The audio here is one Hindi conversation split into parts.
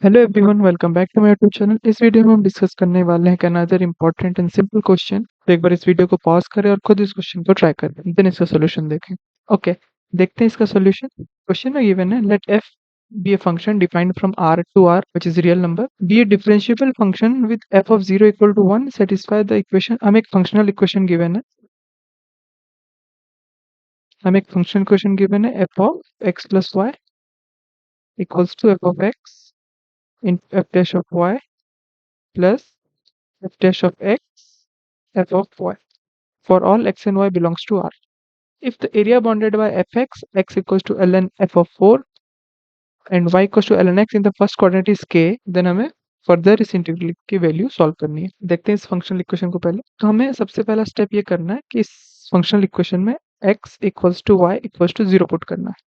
Hello everyone, welcome back to my YouTube channel. इस वीडियो में हम डिस्कस करने वाले हैं another important and simple question. तो एक बार इस वीडियो को पॉज करें और खुद इस क्वेश्चन को ट्राई करें, देन इसका सॉल्यूशन देखें। ओके, देखते हैं इसका सॉल्यूशन। क्वेश्चन में गिवन है, let f be a function defined from R to R, which is real number, be a differentiable function with f of 0 equal to 1, satisfy the equation। हमें एक फंक्शनल इक्वेशन गिवन है, हमें एक फंक्शन इक्वेशन गिवन है f of x plus y equals to f of x in f dash of y plus f dash of x f of y for all x and y belongs to R. If the area bounded by fx, x equals to ln f of 4 and y equals to ln x in the first quadrant is k, then हमें फर्दर इस इंटीग्रल की वैल्यू सॉल्व करनी है। देखते हैं इस फंक्शनल इक्वेशन को। पहले तो हमें सबसे पहला स्टेप ये करना है कि इस फंक्शनल इक्वेशन में x equals to y equals to 0 put करना है।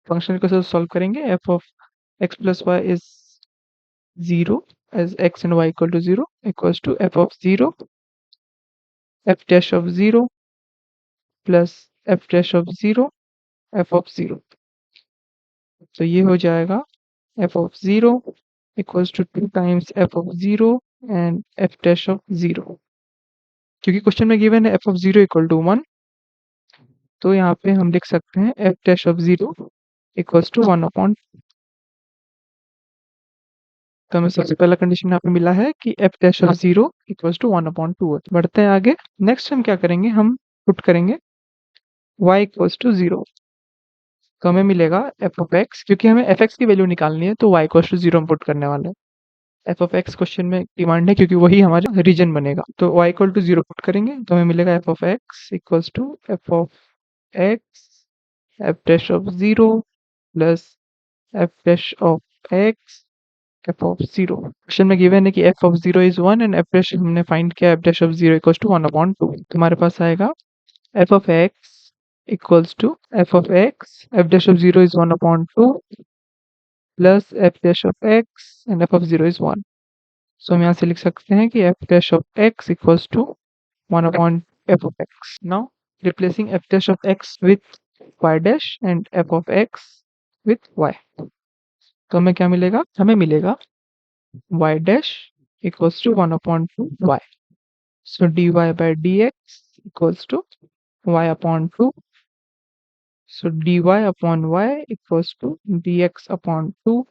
फंक्शनल इक्वेशन सॉल्व करेंगे, f of x plus y is 0 as x and y equal to 0 equals to f of 0 f dash of 0 plus f dash of 0 f of 0। तो ये हो जाएगा f of 0 equals to 2 times f of 0 and f dash of 0। क्योंकि क्वेश्चन में गिवन है f of 0 equal to 1, तो यहाँ पे हम लिख सकते हैं f dash of 0 equals to 1 upon। तो हमें सबसे पहला कंडीशन यहाँ पे मिला है कि f dash of 0 equals to 1 upon 2। बढ़ते हैं आगे। नेक्स्ट हम क्या करेंगे, हम पुट करेंगे y equals to 0। तो हमें मिलेगा f of x, क्योंकि हमें fx की वैल्यू निकालनी है तो y equals to 0 हम पुट करने वाले हैं। एफ ऑफ एक्स क्वेश्चन में डिमांड है क्योंकि वही हमारा रीजन बनेगा। तो y इक्वल टू 0 पुट करेंगे तो हमें मिलेगा f of x equals to f of x f dash of 0 plus f dash of x f of 0। Question में गिवन है कि f of 0 is 1 and f dash हमने फाइंड किया f dash of 0 equals to 1 upon 2। तो हमारे पास आएगा f of x equals to f of x f dash of 0 is 1 upon 2 plus f dash of x and F of 0 is 1। सो हम यहाँ से लिख सकते हैं कि f dash of x equals to 1 upon f of x। Now replacing f dash of x with y dash and f of x with y। तो हमें क्या मिलेगा, हमें मिलेगा y dash equals to 1 upon 2 y। So dy by dx equals to y upon 2। So dy upon y equals to dx upon 2।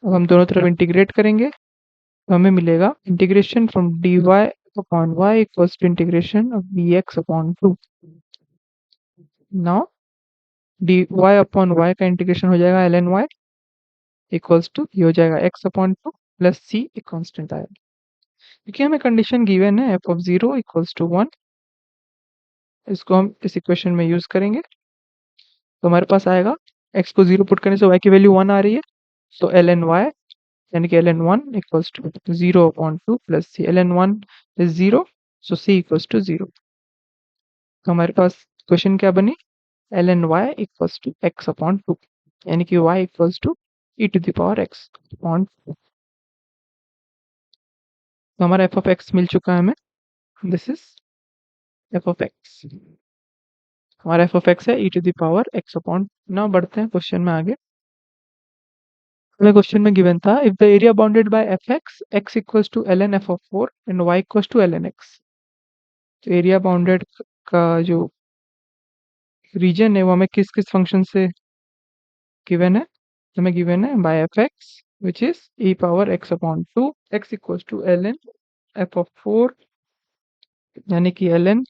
अब हम दोनों तरफ इंटीग्रेट करेंगे तो हमें मिलेगा integration from dy upon y equals to integration of dx upon 2। Now dy upon y का इंटीग्रेशन हो जाएगा ln y इक्वल्स टू ये हो जाएगा x अपॉन 2 प्लस c एक कांस्टेंट आएगा। क्योंकि हमें कंडीशन गिवन है f ऑफ 0 इक्वल्स टू 1, इसको हम इस इक्वेशन में यूज करेंगे तो हमारे पास आएगा x को 0 पुट करने से y की वैल्यू 1 आ रही है। सो ln y यानी कि ln 1 equals to 0 upon 2 plus c। ln 1 is 0, so c equals to 0। तो हमारे पास क्वेश्चन क्या बनी, ln y equals to x upon 2 यानी कि y equals to e to the power x upon 2। तो हमारा f ऑफ x मिल चुका है हमें, this is f of x। हमारा f ऑफ x है e to the power x upon. Now बढ़ते हैं क्वेश्चन में आगे। हमें क्वेश्चन में गिवन था, if the area bounded by fx x equals to ln f of 4 and y equals to ln x। तो एरिया बाउंडेड का जो रीजन है वो हमें किस किस फंक्शन से गिवन है, हमें गिवन है by f x which is e पावर x upon 2 x equals to ln f of 4 यानी कि ln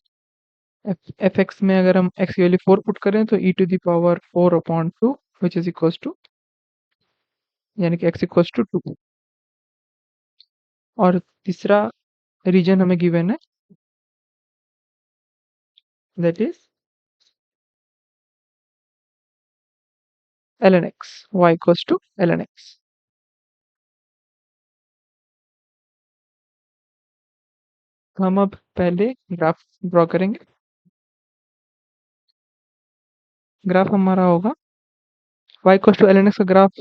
एफ एक्स में अगर हम x की वैल्यू 4 पुट करें तो e to the power 4 upon 2 which is equals to यानी कि x इक्वल्स टू 2। और तीसरा रीजन हमें गिवन है that is ln x y equals to ln x। हम अब पहले ग्राफ ड्रॉ करेंगे। ग्राफ हमारा होगा y equals to ln x का ग्राफ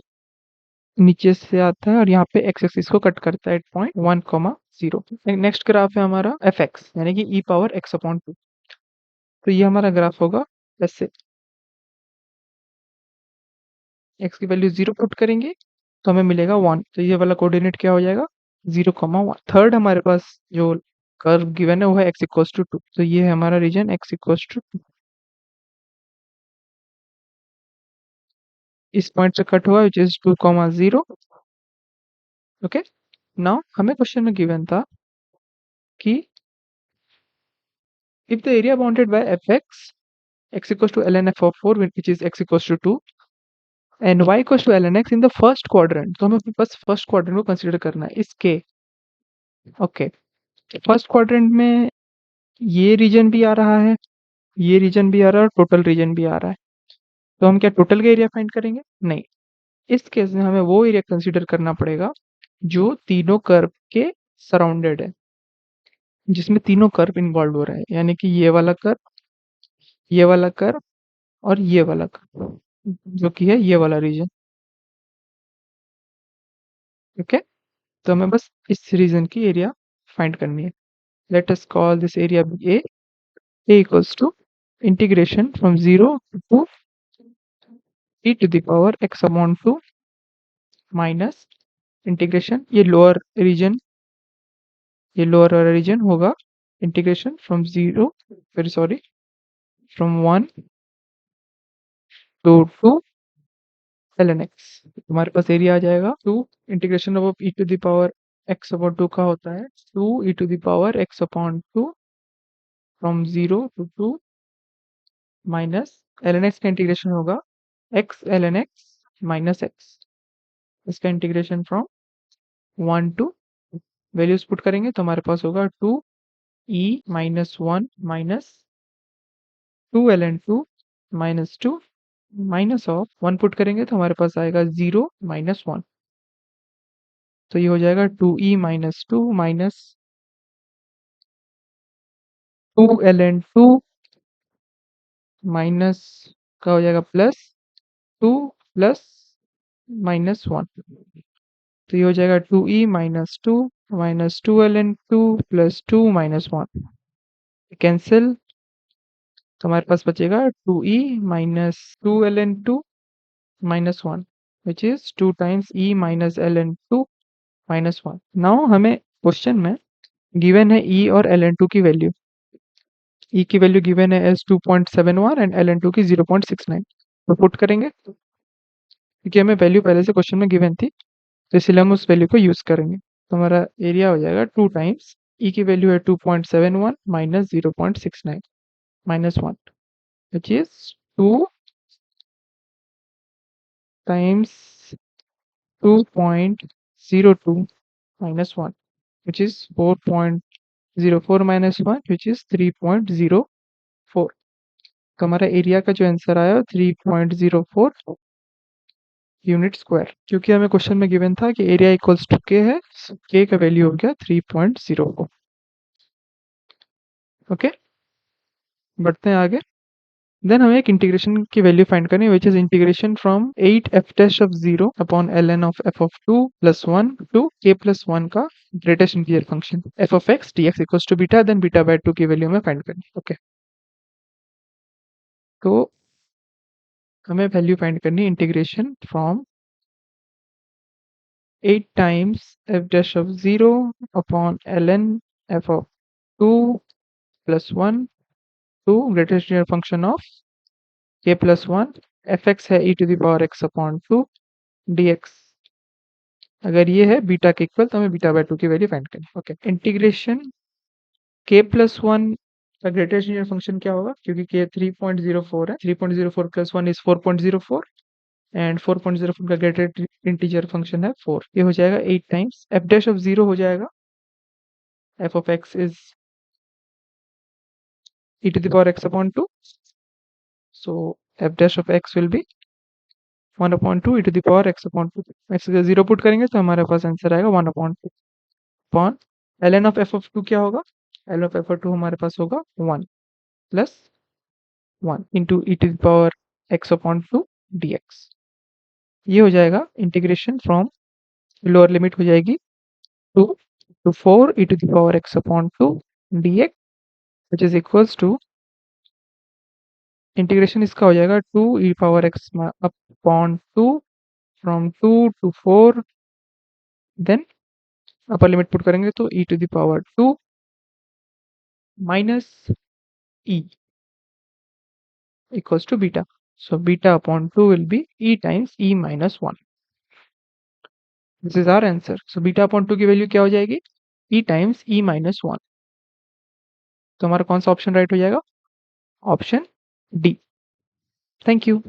नीचे से आता है और यहाँ पे एक्स एक्सिस को कट करता है एट पॉइंट 1,0। नेक्स्ट ग्राफ है हमारा एफ एक्स यानी कि ई पावर एक्स अपॉन 2। तो ये हमारा ग्राफ होगा ऐसे। एक्स की वैल्यू 0 पुट करेंगे तो हमें मिलेगा 1। तो ये वाला कोऑर्डिनेट क्या हो जाएगा 0,1। थर्ड हमारे पास जो कर्व गिवन है वो है एक्स इक्वल्स टू 2। तो ये है हमारा रीजन एक्स इक्वल्स टू 2। इस पॉइंट से कट हुआ विच इज 2,0। ओके, नाउ हमें क्वेश्चन में गिवन था कि if the area bounded by fx x equals to ln f of 4 which is x equals to 2 and y equals to ln x in the first quadrant, तो हमें बस फर्स्ट क्वाड्रेंट को कंसीडर करना है इसके। ओके, फर्स्ट क्वाड्रेंट में ये रीजन भी आ रहा है, ये रीजन भी आ रहा है और टोटल रीजन भी आ रहा है। तो हम क्या टोटल का एरिया फाइंड करेंगे? नहीं, इस केस में हमें वो एरिया कंसीडर करना पड़ेगा जो तीनों कर्व के सराउंडेड है, जिसमें तीनों कर्व इन्वॉल्व हो रहा है, यानी कि ये वाला कर्व, ये वाला कर्व और ये वाला कर्व, जो कि है ये वाला रीजन। ओके, तो हमें बस इस रीजन की एरिया फाइंड करनी है। Let us call this area be A equals to integration from 0 to e to the power x upon 2 minus integration, ये लोअर वाला रीजन होगा integration from 0, very sorry, from 1 to 2 ln x। हमारे पास एरिया आ जाएगा 2 integration of e to the power x upon 2 का होता है 2 e to the power x upon 2 from 0 to 2 minus ln x का इंटीग्रेशन होगा x ln x minus x, इसका integration from 1 to, values put करेंगे तो हमारे पास होगा 2 e minus 1 minus 2 ln 2 minus 2 minus of 1 put करेंगे तो हमारे पास आएगा 0 माइनस 1। तो ये हो जाएगा 2e minus 2 minus 2 ln 2 minus का हो जाएगा प्लस 2 प्लस माइनस 1। तो ये हो जाएगा 2e minus 2 ln 2 plus 2 minus 1 cancel. तो हमारे पास बचेगा 2e minus 2 ln 2 minus 1 which is 2 times e minus ln 2 minus 1। Now हमें क्वेश्चन में गिवन है e और ln 2 की वैल्यू। e की वैल्यू गिवन है एज 2.71 एंड ln 2 की 0.69। तो पुट करेंगे क्योंकि हमें वैल्यू पहले से क्वेश्चन में गिवन थी, तो इसलिए हम उस वैल्यू को यूज करेंगे। तो हमारा एरिया हो जाएगा 2 टाइम्स e की वैल्यू है 2.71 minus 0.69 minus 1 which is 2 times 2.02 minus 1 which is 4.04 minus 1 which is 3.04। तो हमारा एरिया का जो आंसर आया 3.04 यूनिट स्क्वायर, क्योंकि हमें क्वेश्चन में गिवन था कि एरिया इक्वल्स टू के है, के का वैल्यू हो गया 3.04। ओके, बढ़ते हैं आगे। देन हमें एक इंटीग्रेशन की वैल्यू फाइंड करनी है which is integration from 8 f dash of 0 upon ln of f of 2 plus 1 to k plus 1 का greatest integer function f of x dx equals to beta, then beta by 2 की वैल्यू हमें फाइंड करनी है। ओके, तो हमें वैल्यू फाइंड करनी है integration from 8 times f dash of 0 upon ln f of 2 plus 1 to greatest integer function of k plus 1 fx है e to the power x upon 2 dx। अगर ये है बीटा के इक्वल तो हमें बीटा बाय 2 की वैल्यू फाइंड करनी है। ओके, इंटीग्रेशन k प्लस 1 का ग्रेटेस्ट इंटीजर फंक्शन क्या होगा, क्योंकि k 3.04 है, 3.04 प्लस 1 इज 4.04 एंड 4.04 का ग्रेटेस्ट इंटीजर फंक्शन है 4। ये हो जाएगा 8 टाइम्स f डैश ऑफ 0 हो जाएगा f of x is e to the power x upon 2, so f dash of x will be 1 upon 2 e to the power x upon 2। x का 0 पुट करेंगे तो हमारे पास आंसर आएगा 1 upon 2 upon ln of f of 2 क्या होगा, ln ऑफ f ऑफ 2 हमारे पास होगा 1 plus 1 into e to the power x upon 2 dx। ये हो जाएगा इंटीग्रेशन फ्रॉम, लोअर लिमिट हो जाएगी 2 to 4 e to the power x upon 2 dx which is equals to integration इसका हो जाएगा 2 e power x upon 2 from 2 to 4, then upper limit put करेंगे तो e to the power 2 minus e equals to beta. So beta upon 2 will be e times e minus 1. This is our answer. So beta upon 2 की वैल्यू क्या हो जाएगी? e times e minus 1. तो हमारा कौन सा ऑप्शन राइट हो जाएगा? Option D. Thank you.